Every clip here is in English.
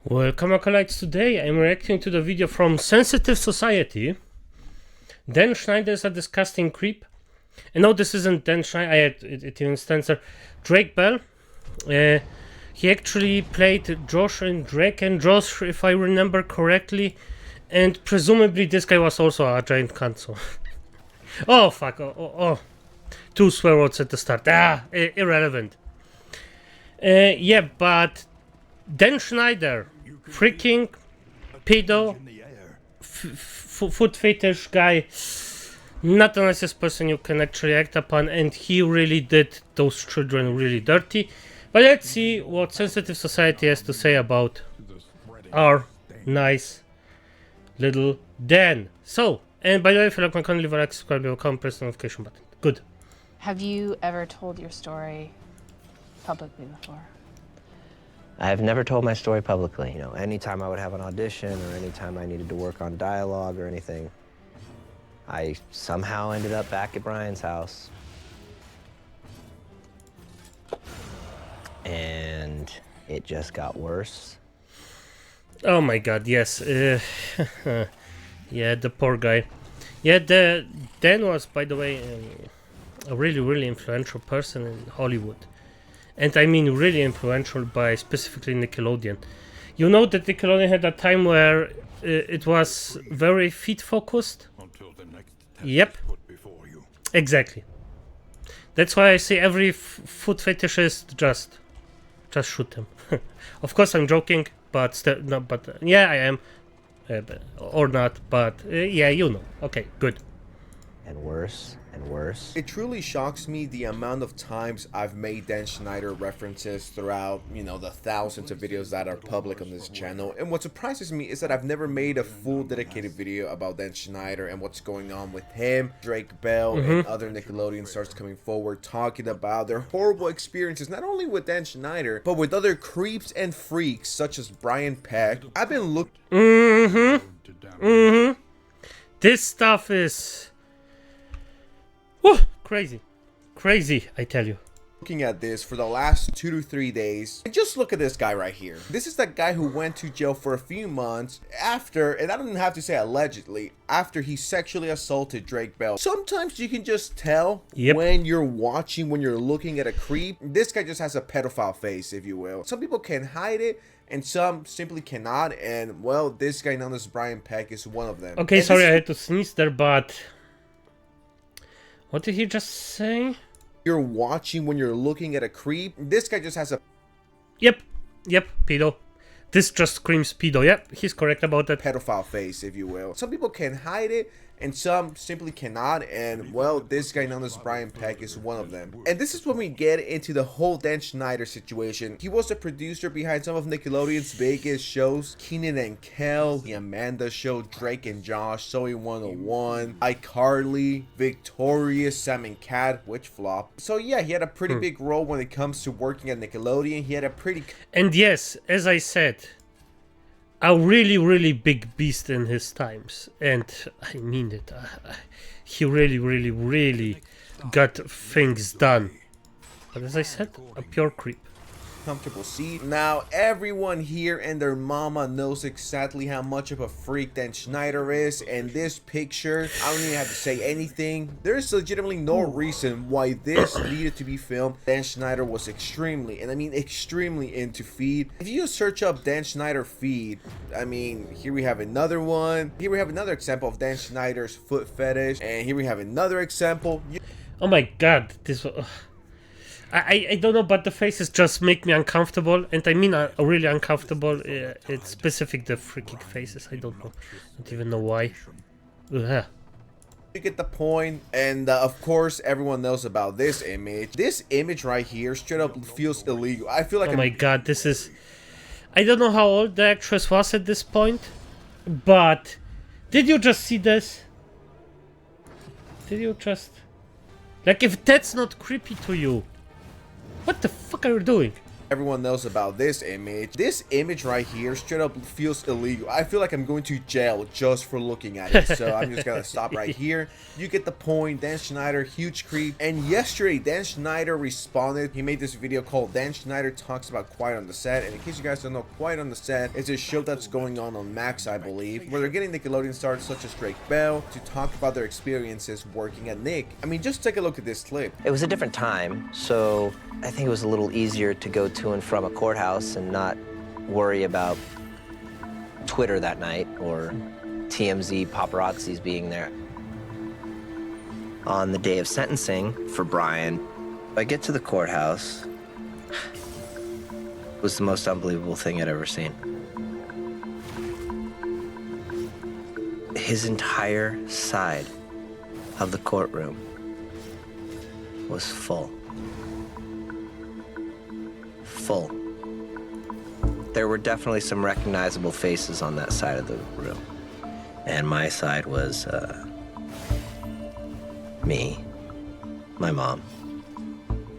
Welcome acolytes, today I'm reacting to the video from Sensitive Society. Dan Schneider is a disgusting creep. And no, this isn't Dan Schneider, it even stands there. Drake Bell. He actually played Josh and Drake and Josh, if I remember correctly. And presumably this guy was also a giant cunt, so... oh fuck, oh. Two swear words at the start. Irrelevant. Yeah, but... Dan Schneider, freaking pedo, foot fetish guy, not the nicest person you can actually act upon, and he really did those children really dirty. But let's see what Sensitive Society has to say about our nice little Dan. So, and by the way, if you like my content, leave a like, subscribe, leave a comment, press the notification button. Good. Have you ever told your story publicly before? I've never told my story publicly. You know, anytime I would have an audition or anytime I needed to work on dialogue or anything, I somehow ended up back at Brian's house. And it just got worse. Oh my god, yes. Yeah, the poor guy. Yeah, Dan was, by the way, a really influential person in Hollywood. And I mean really influential by specifically Nickelodeon. You know that Nickelodeon had a time where it was very feet focused? Yep. Exactly. That's why I say every foot fetishist just shoot him. Of course I'm joking, but still, no, but yeah I am. Or not, but yeah, you know. Okay, good. And worse and worse. It truly shocks me the amount of times I've made Dan Schneider references throughout, you know, the thousands of videos that are public on this channel. And what surprises me is that I've never made a full dedicated video about Dan Schneider and what's going on with him, Drake Bell, and other Nickelodeon stars coming forward talking about their horrible experiences, not only with Dan Schneider, but with other creeps and freaks such as Brian Peck. I've been looking... This stuff is... whew, crazy, I tell you. Looking at this for the last 2 to 3 days, and just look at this guy right here. This is that guy who went to jail for a few months after, and I don't even have to say allegedly, after he sexually assaulted Drake Bell. Sometimes you can just tell when you're watching, when you're looking at a creep. This guy just has a pedophile face, if you will. Some people can hide it, and some simply cannot, and well, this guy known as Brian Peck is one of them. Okay, and sorry, I had to sneeze there, but... what did he just say? You're watching when you're looking at a creep. This guy just has a... Yep, pedo. This just screams pedo. Yep, he's correct about that. Pedophile face, if you will. Some people can hide it, and some simply cannot, and well, this guy known as Brian Peck is one of them. And this is when we get into the whole Dan Schneider situation. He was the producer behind some of Nickelodeon's biggest shows, Kenan and Kel, The Amanda Show, Drake and Josh, Zoe 101, iCarly, Victorious, Sam and Cat, which flopped. So yeah, he had a pretty big role when it comes to working at Nickelodeon. He had a pretty... And yes, as I said, a really big beast in his times, and I mean it. He really got things done. But as I said, a pure creep. Comfortable seat. Now everyone here and their mama knows exactly how much of a freak Dan Schneider is, and this picture, I don't even have to say anything. There's legitimately no reason why this needed to be filmed. Dan Schneider was extremely, and I mean extremely, into feet. If you search up Dan Schneider feet, I mean, here we have another one. Here we have another example of Dan Schneider's foot fetish, and here we have another example. Oh my god, this was... I don't know, but the faces just make me uncomfortable, and I mean really uncomfortable. It's specific, the freaking faces. I don't even know why. Ugh. You get the point, and of course everyone knows about this image. This image right here straight up feels illegal. I feel like... oh my god, this is... I don't know how old the actress was at this point, but did you just see this? Did you just... like, if that's not creepy to you, what the fuck are you doing? Everyone knows about this image. This image right here straight up feels illegal. I feel like I'm going to jail just for looking at it. So I'm just gonna stop right here. You get the point. Dan Schneider, huge creep. And yesterday, Dan Schneider responded. He made this video called Dan Schneider Talks About Quiet on the Set. And in case you guys don't know, Quiet on the Set is a show that's going on Max, I believe, where they're getting Nickelodeon stars such as Drake Bell to talk about their experiences working at Nick. I mean, just take a look at this clip. It was a different time, so I think it was a little easier to go to and from a courthouse and not worry about Twitter that night or TMZ paparazzis being there. On the day of sentencing for Brian, I get to the courthouse. It was the most unbelievable thing I'd ever seen. His entire side of the courtroom was full. Full. There were definitely some recognizable faces on that side of the room. And my side was me, my mom,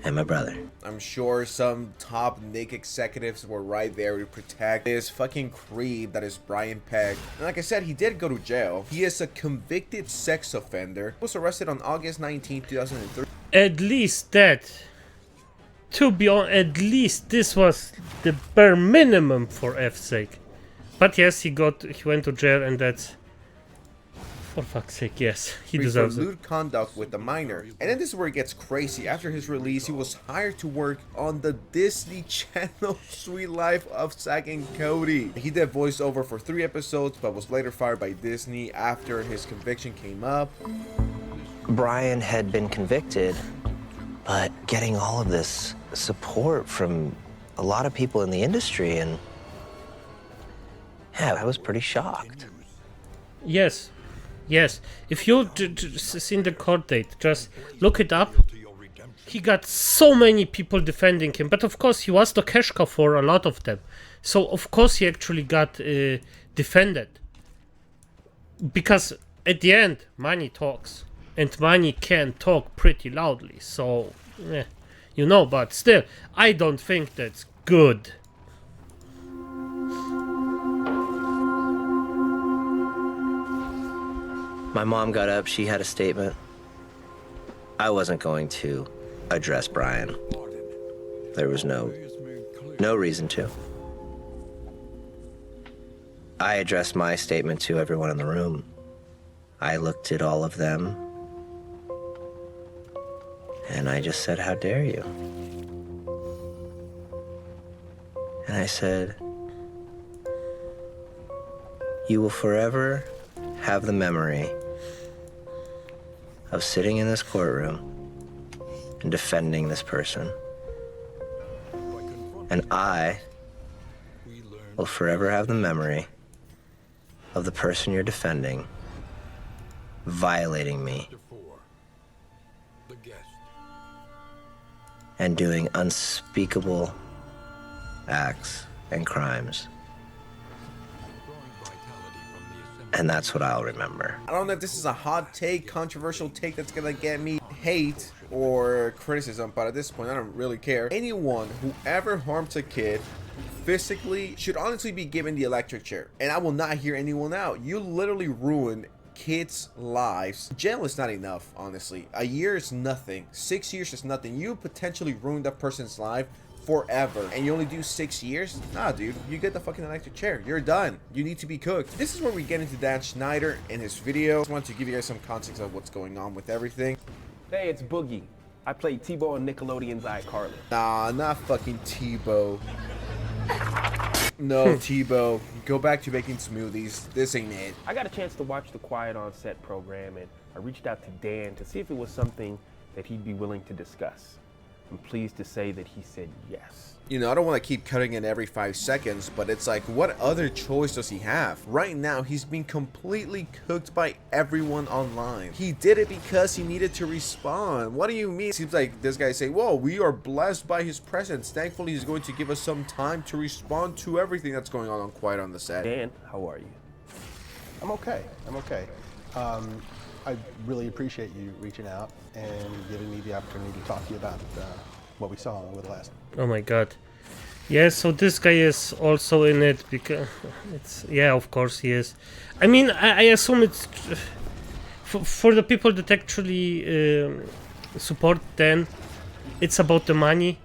and my brother. I'm sure some top Nick executives were right there to protect this fucking creep that is Brian Peck. And like I said, he did go to jail. He is a convicted sex offender. He was arrested on August 19, 2003. At least that. To be honest, at least this was the bare minimum for F's sake. But yes, he went to jail, and that's, for fuck's sake, yes, he deserves for it. lewd conduct with a minor. And then this is where it gets crazy. After his release, he was hired to work on the Disney Channel Sweet Life of Zack and Cody. He did voiceover for 3 episodes, but was later fired by Disney after his conviction came up. Brian had been convicted, but getting all of this support from a lot of people in the industry, and yeah, I was pretty shocked. Yes, yes. If you seen the court date, just look it up. He got so many people defending him, but of course he was the cash cow for a lot of them. So of course he actually got defended. Because at the end, money talks. And money can talk pretty loudly. So, you know, but still, I don't think that's good. My mom got up, she had a statement. I wasn't going to address Brian. There was no reason to. I addressed my statement to everyone in the room. I looked at all of them, and I just said, "How dare you?" And I said, "You will forever have the memory of sitting in this courtroom and defending this person. And I will forever have the memory of the person you're defending violating me and doing unspeakable acts and crimes. And that's what I'll remember." I don't know if this is a hot take, controversial take that's gonna get me hate or criticism, but at this point I don't really care. Anyone who ever harms a kid physically should honestly be given the electric chair, and I will not hear anyone out. You literally ruin kids' lives. Jail is not enough, honestly. A year is nothing. 6 years is nothing. You potentially ruined that person's life forever, and you only do 6 years? Nah, dude, you get the fucking electric chair. You're done. You need to be cooked. This is where we get into Dan Schneider and his video. I just want to give you guys some context of what's going on with everything. Hey, it's Boogie. I played Tebow on Nickelodeon's iCarly. Nah, not fucking Tebow. No, Tebow. Go back to making smoothies. This ain't it. I got a chance to watch the Quiet on Set program, and I reached out to Dan to see if it was something that he'd be willing to discuss. I'm pleased to say that he said yes. You know, I don't want to keep cutting in every 5 seconds, but it's like, what other choice does he have? Right now, he's being completely cooked by everyone online. He did it because he needed to respond. What do you mean? Seems like this guy saying, whoa, we are blessed by his presence. Thankfully, he's going to give us some time to respond to everything that's going on Quiet on the Set. Dan, how are you? I'm okay. I'm okay. I really appreciate you reaching out and giving me the opportunity to talk to you about what we saw over the last. Oh my god. Yeah, so this guy is also in it because it's, yeah, of course he is. I mean, I assume it's for the people that actually support Dan, it's about the money.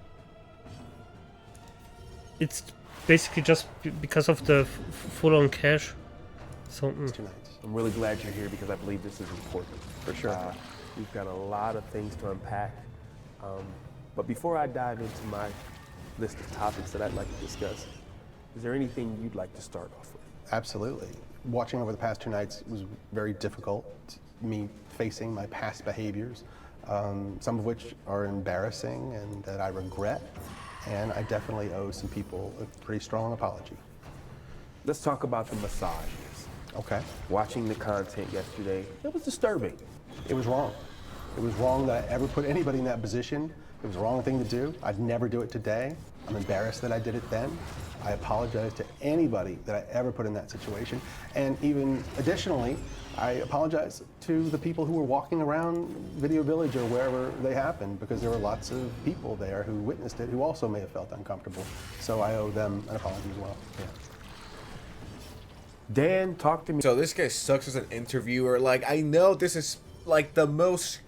It's basically just because of the full-on cash. So Tonight. I'm really glad you're here because I believe this is important. For sure. We've got a lot of things to unpack. But before I dive into my list of topics that I'd like to discuss, is there anything you'd like to start off with? Absolutely. Watching over the past 2 nights was very difficult. Me facing my past behaviors, some of which are embarrassing and that I regret. And I definitely owe some people a pretty strong apology. Let's talk about the massages. Okay. Watching the content yesterday, it was disturbing. It was wrong. It was wrong that I ever put anybody in that position. It was the wrong thing to do. I'd never do it today. I'm embarrassed that I did it then. I apologize to anybody that I ever put in that situation. And even additionally, I apologize to the people who were walking around Video Village or wherever they happened, because there were lots of people there who witnessed it who also may have felt uncomfortable. So I owe them an apology as well. Yeah. Dan, talk to me. So this guy sucks as an interviewer. Like, I know this is like the most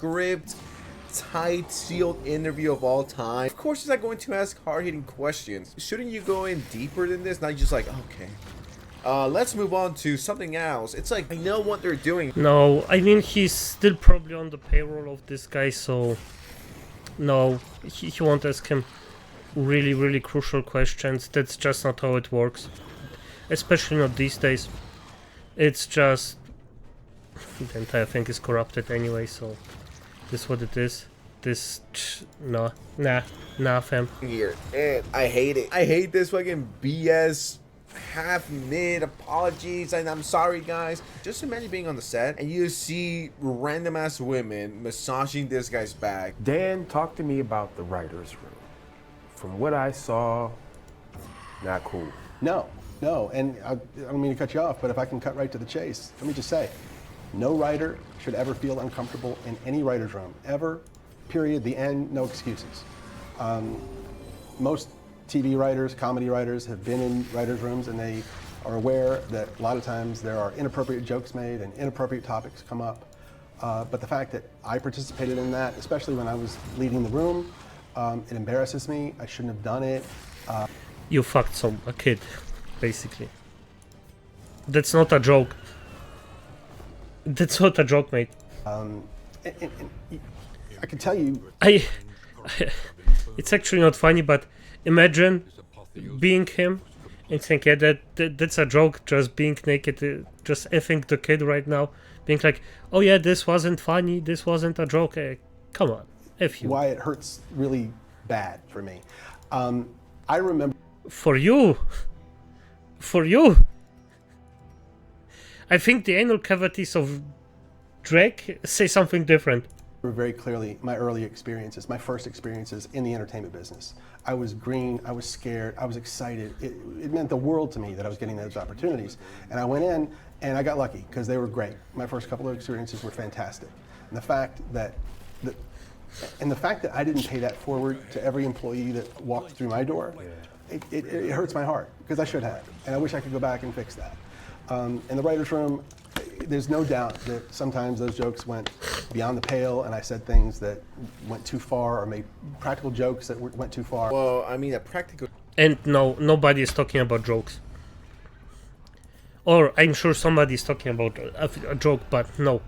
tight, sealed interview of all time. Of course he's not going to ask hard-hitting questions. Shouldn't you go in deeper than this? Not just like, okay. Let's move on to something else. It's like, I know what they're doing. no, I mean he's still probably on the payroll of this guy, so no, he won't ask him really crucial questions. That's just not how it works, especially not these days. It's just the entire thing is corrupted anyway, so this is what it is. This nah fam. Here, and I hate it. I hate this fucking BS half-mid apologies and I'm sorry guys. Just imagine being on the set and you see random ass women massaging this guy's back. Dan, talk to me about the writer's room. From what I saw, not cool. No, and I don't mean to cut you off, but if I can cut right to the chase, let me just say, no writer should ever feel uncomfortable in any writer's room, ever, period, the end, no excuses. Most TV writers, comedy writers have been in writers' rooms and they are aware that a lot of times there are inappropriate jokes made and inappropriate topics come up. But the fact that I participated in that, especially when I was leading the room, it embarrasses me. I shouldn't have done it. You fucked a kid, basically. That's not a joke. That's not a joke, mate. And I can tell you, It's actually not funny, but imagine being him and think, yeah, that's a joke, just being naked, just effing the kid right now, being like, oh yeah, this wasn't funny, this wasn't a joke. Come on, F you. why it hurts really bad for me. I remember For you, I think the anal cavities of Drake say something different. very clearly my early experiences, my first experiences in the entertainment business. I was green, I was scared, I was excited. It meant the world to me that I was getting those opportunities. And I went in and I got lucky because they were great. My first couple of experiences were fantastic. And the fact that I didn't pay that forward to every employee that walked through my door, it hurts my heart because I should have. And I wish I could go back and fix that. In the writer's room, there's no doubt that sometimes those jokes went beyond the pale and I said things that went too far or made practical jokes that went too far. Well, I mean, a practical... And no, nobody is talking about jokes. Or I'm sure somebody is talking about a joke, but no.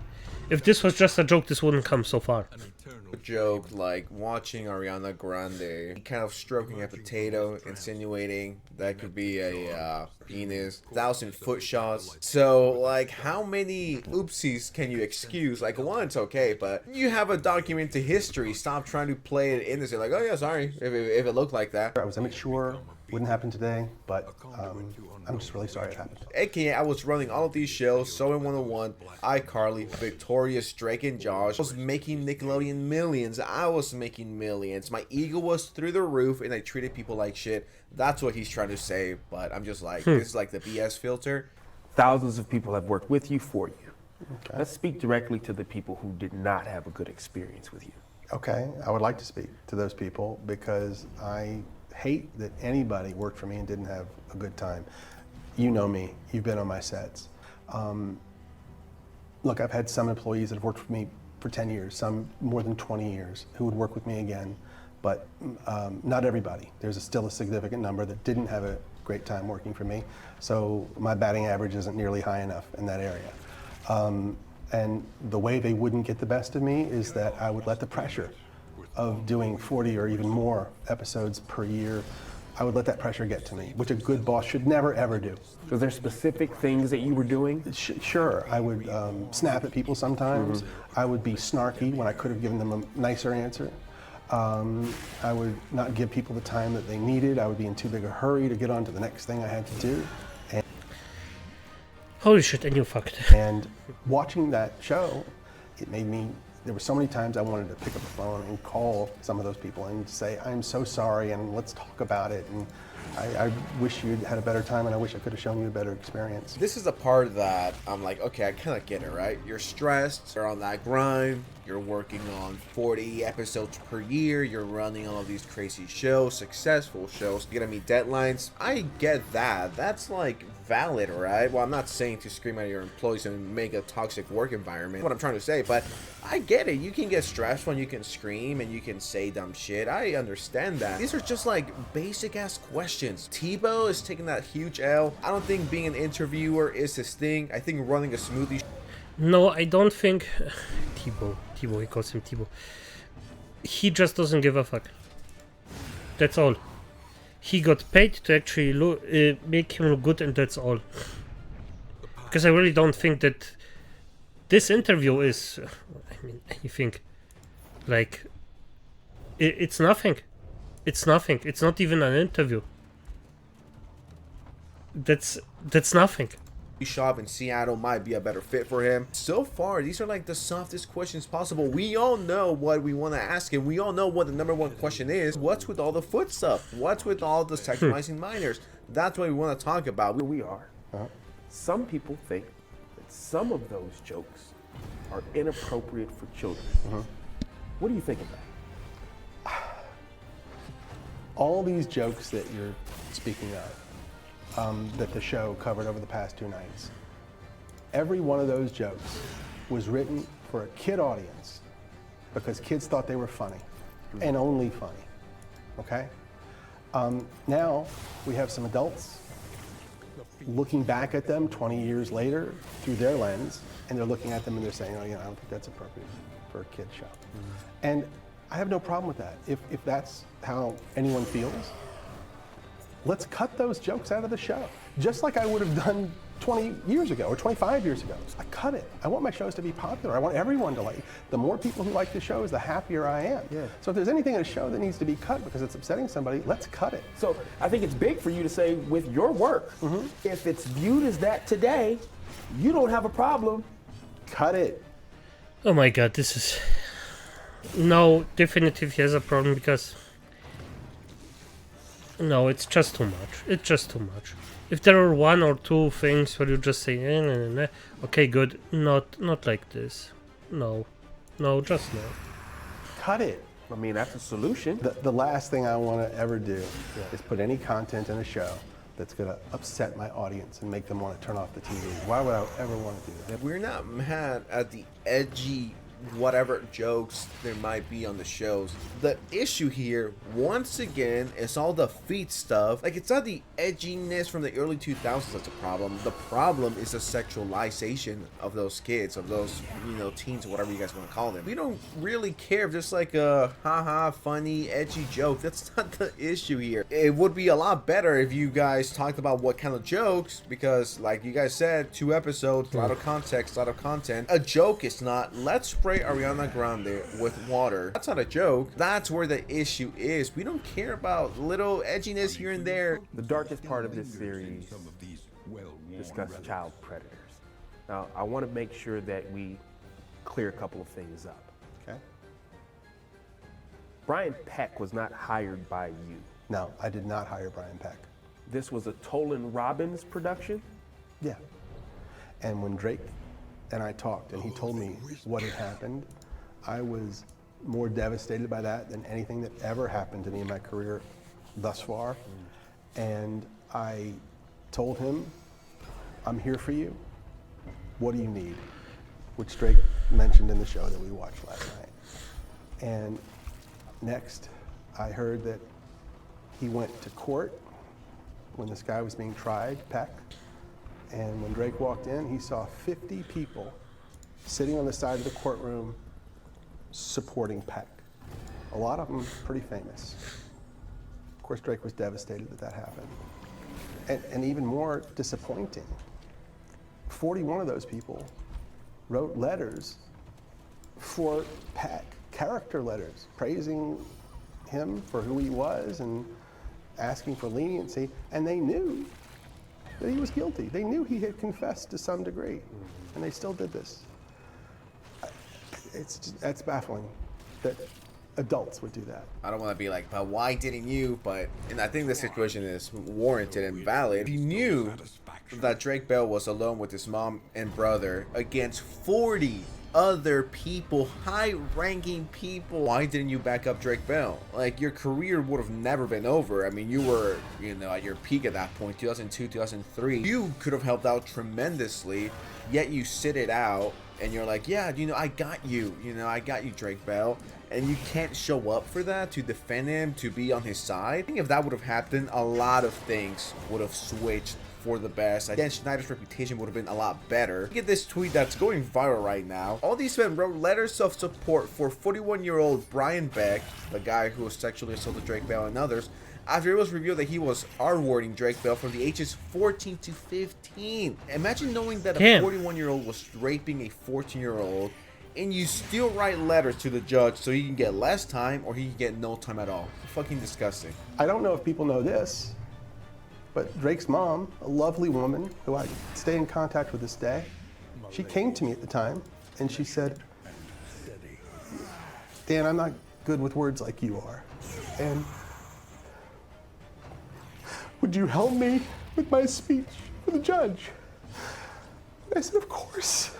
If this was just a joke, this wouldn't come so far. joke like watching Ariana Grande kind of stroking a potato, insinuating that could be a penis, 1,000-foot shots. So like, how many oopsies can you excuse? Like, one, it's okay, but you have a documented history. Stop trying to play it innocent. Like, oh yeah, sorry if it looked like that. I was immature. Wouldn't happen today, but I'm just really sorry it happened. AKA, I was running all of these shows, So in 101, iCarly, Victorious, Drake and Josh. I was making Nickelodeon millions. I was making millions. My ego was through the roof, and I treated people like shit. That's what he's trying to say, but I'm just like, this is like the BS filter. Thousands of people have worked with you, for you. Okay. Let's speak directly to the people who did not have a good experience with you. Okay, I would like to speak to those people because I hate that anybody worked for me and didn't have a good time. You know me, you've been on my sets. Look, I've had some employees that have worked for me for 10 years, some more than 20 years, who would work with me again, but not everybody. There's still a significant number that didn't have a great time working for me, so my batting average isn't nearly high enough in that area. And the way they wouldn't get the best of me is that I would let the pressure of doing 40 or even more episodes per year, I would let that pressure get to me, which a good boss should never, ever do. Was there specific things that you were doing? Sure, I would snap at people sometimes. I would be snarky when I could have given them a nicer answer. I would not give people the time that they needed. I would be in too big a hurry to get on to the next thing I had to do. Holy shit, and you fucked. And watching that show, it made me, there were so many times I wanted to pick up the phone and call some of those people and say, I'm so sorry and let's talk about it. And I wish you'd had a better time and I wish I could have shown you a better experience. This is the part that I'm like, okay, I kind of get it, right? You're stressed, you're on that grind, you're working on 40 episodes per year, you're running all of these crazy shows, successful shows, you're gonna meet deadlines. I get that. That's like valid, right? Well, I'm not saying to scream at your employees and make a toxic work environment, what I'm trying to say, but I get it. You can get stressed when you can scream and you can say dumb shit. I understand that. These are just like basic ass questions. Tebow is taking that huge L. I don't think being an interviewer is his thing. I think running a smoothie. No, I don't think... Tebow, he calls him Tebow. He just doesn't give a fuck. That's all. He got paid to actually make him look good, and that's all. Because I really don't think that this interview is... I mean, anything. Like... It's nothing. It's nothing. It's not even an interview. That's nothing. Shop in Seattle might be a better fit for him. So far, these are like the softest questions possible. We all know what we want to ask him. We all know what the number one question is. What's with all the foot stuff? What's with all the sexualizing minors? That's what we want to talk about. Here we are. Some people think that some of those jokes are inappropriate for children. What do you think of that? All these jokes that you're speaking of, that the show covered over the past 2 nights. Every one of those jokes was written for a kid audience because kids thought they were funny and only funny, okay? Now we have some adults looking back at them 20 years later through their lens, and they're looking at them and they're saying, oh, you know, I don't think that's appropriate for a kid show. And I have no problem with that. If that's how anyone feels, let's cut those jokes out of the show. Just like I would have done 20 years ago or 25 years ago. I cut it. I want my shows to be popular. I want everyone to like it. The more people who like the shows, the happier I am. Yeah. So if there's anything in a show that needs to be cut because it's upsetting somebody, let's cut it. So I think it's big for you to say with your work, if it's viewed as that today, you don't have a problem. Cut it. Oh my god, this is... No, definitely he has a problem because... No, it's just too much. It's just too much. If there are 1 or 2 things where you just say, okay, good, not like this. No, just no. Cut it. I mean, that's a solution. The last thing I want to ever do is put any content in a show that's going to upset my audience and make them want to turn off the TV. Why would I ever want to do that? We're not mad at the edgy whatever jokes there might be on the shows. The issue here, once again, is all the feet stuff. Like, it's not the edginess from the early 2000s that's a problem. The problem is the sexualization of those kids, of those, you know, teens, or whatever you guys want to call them. We don't really care if there's like a haha, funny, edgy joke. That's not the issue here. It would be a lot better if you guys talked about what kind of jokes, because like you guys said, 2 episodes, a lot of context, a lot of content. A joke is not, let's spray Ariana Grande with water. That's not a joke. That's where the issue is. We don't care about little edginess here and there. The darkest part of this series discusses child predators. Now, I want to make sure that we clear a couple of things up. Okay. Brian Peck was not hired by you. No, I did not hire Brian Peck. This was a Tolan Robbins production? Yeah. And when Drake and I talked and he told me what had happened, I was more devastated by that than anything that ever happened to me in my career thus far. And I told him, I'm here for you. What do you need? Which Drake mentioned in the show that we watched last night. And next, I heard that he went to court when this guy was being tried, Peck. And when Drake walked in, he saw 50 people sitting on the side of the courtroom supporting Peck. A lot of them pretty famous. Of course, Drake was devastated that that happened. And even more disappointing, 41 of those people wrote letters for Peck, character letters, praising him for who he was and asking for leniency, and they knew that he was guilty. They knew he had confessed to some degree, and they still did this. That's baffling that adults would do that. I don't want to be like, but why didn't you? And I think the situation is warranted and valid. He knew that Drake Bell was alone with his mom and brother against 40 other people, high-ranking people. Why didn't you back up Drake Bell? Like, your career would have never been over. I mean, you were, at your peak at that point, 2002, 2003. You could have helped out tremendously, yet you sit it out, and you're like, yeah, I got you. I got you, Drake Bell. And you can't show up for that, to defend him, to be on his side. I think if that would have happened, a lot of things would have switched for the best. Dan Schneider's reputation would have been a lot better. Look at this tweet that's going viral right now. All these men wrote letters of support for 41-year-old Brian Beck, the guy who sexually assaulted Drake Bell and others, after it was revealed that he was R-wording Drake Bell from the ages 14 to 15. Imagine knowing that a 41-year-old was raping a 14-year-old, and you still write letters to the judge so he can get less time or he can get no time at all. Fucking disgusting. I don't know if people know this, but Drake's mom, a lovely woman who I stay in contact with this day, she came to me at the time and she said, Dan, I'm not good with words like you are. And would you help me with my speech for the judge? And I said, of course.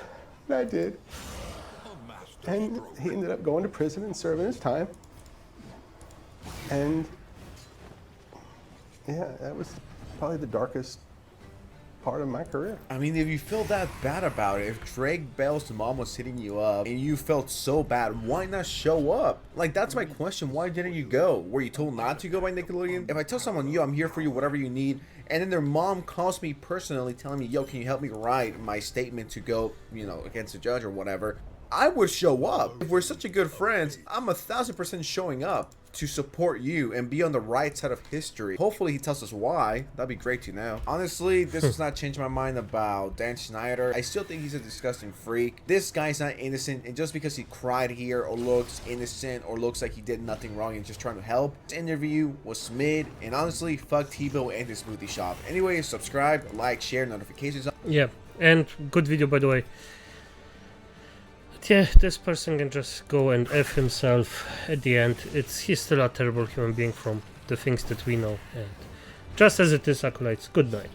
And I did. And he ended up going to prison and serving his time. And yeah, that was probably the darkest part of my career. I mean, if you feel that bad about it, if Drake Bell's mom was hitting you up and you felt so bad, why not show up? Like, that's my question. Why didn't you go? Were you told not to go by Nickelodeon? If I tell someone, yo, I'm here for you, whatever you need, and then their mom calls me personally telling me, yo, can you help me write my statement to go, against the judge or whatever, I would show up. If we're such a good friends, I'm 1,000% showing up to support you and be on the right side of history. Hopefully he tells us why. That'd be great to know. Honestly, this does not change my mind about Dan Schneider. I still think he's a disgusting freak. This guy's not innocent, and just because he cried here or looks innocent or looks like he did nothing wrong and just trying to help, this interview was mid, and honestly, fuck Tebow and his smoothie shop. Anyway, subscribe, like, share, notifications on. Yeah, and good video, by the way. Yeah, this person can just go and F himself at the end. He's still a terrible human being from the things that we know. And just as it is, acolytes, good night.